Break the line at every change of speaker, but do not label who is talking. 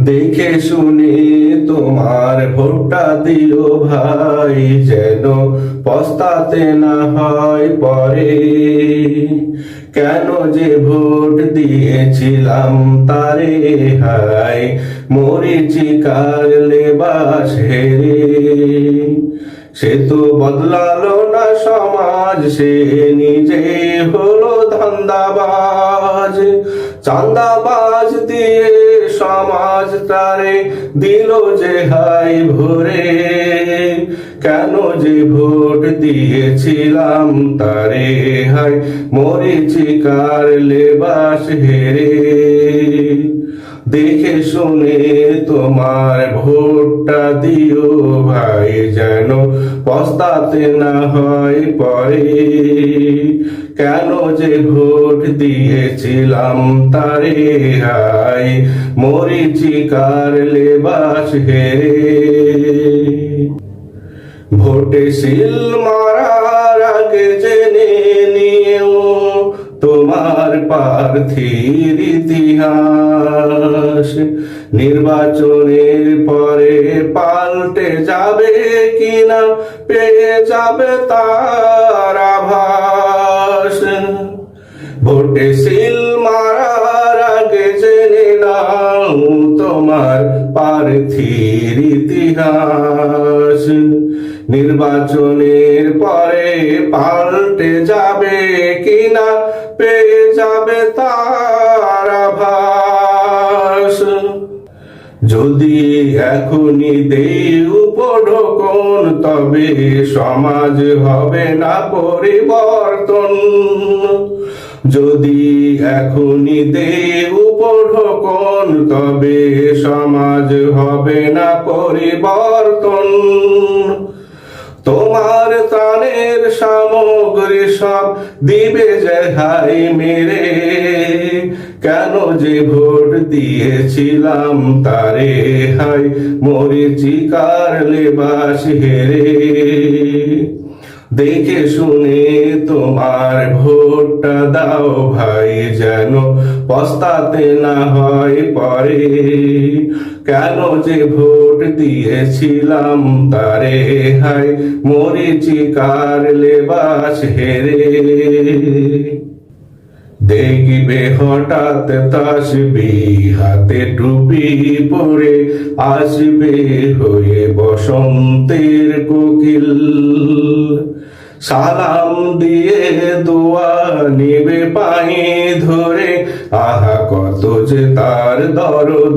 দেখে শুনে তোমার ভোটটা দিও ভাই, যেন পস্তাতে না হয় পরে। কেন যে ভোট দিয়েছিলাম তারে, হায় মরিচিকার লেবাস হেরে। সে তো বদলালো না সমাজ, সে নিজে হলো ধান্দাবাজ। চাঁদাবাজ দিয়ে সমাজ তারে দিল যে হাই ভরে। কেন যে ভোট দিয়েছিলাম তারে, হাই মরিচিকার লেবাস হেরে। দেখে শুনে তোমার ভোটটা দিও ভাই, যেন পস্তাতে না হয় পরে। কেন যে ভোট দিয়েছিলাম তারে, হাই মরিচিকার লেবাস হেরে। ভোটে সিল মারার আগে জেনে নিও তোমার প্রার্থীর ইতিহাস। নির্বাচনের পরে পাল্টে যাবে কিনা পেয়ে যাবে তার আভাস। ভোটে সিল মারার আগে জেনে নাও তোমার প্রার্থীর ইতিহাস। নির্বাচনের পরে পাল্টে যাবে কিনা পেয়ে যাবে তার আভাস। যদি এখনই দেই উপঢৌকন, তবে সমাজ হবে না পরিবর্তন। যদি এখনই দেই উপঢৌকন, তবে সমাজ হবে না পরিবর্তন। তোমার ত্রাণের সামগ্রী সব দিবে যে হাই মেরে। কেন যে ভোট দিয়েছিলাম তারে, হাই মরিচিকার লেবাস হেরে। দেখে শুনে তোমার ভোটটা দাও ভাই, যেন পস্তাতে না হয় পরে। কেন যে ভোট দিয়েছিলাম তারে, হাই মরিচিকার লেবাস হেরে। দেখবে হঠাৎ তাসবি হাতে টুপি পরে আসবে হয়ে বসন্তের কোকিল। সালাম দিয়ে দোয়া নিবে পায়ে ধরে, আহা কত যে তার দরদ।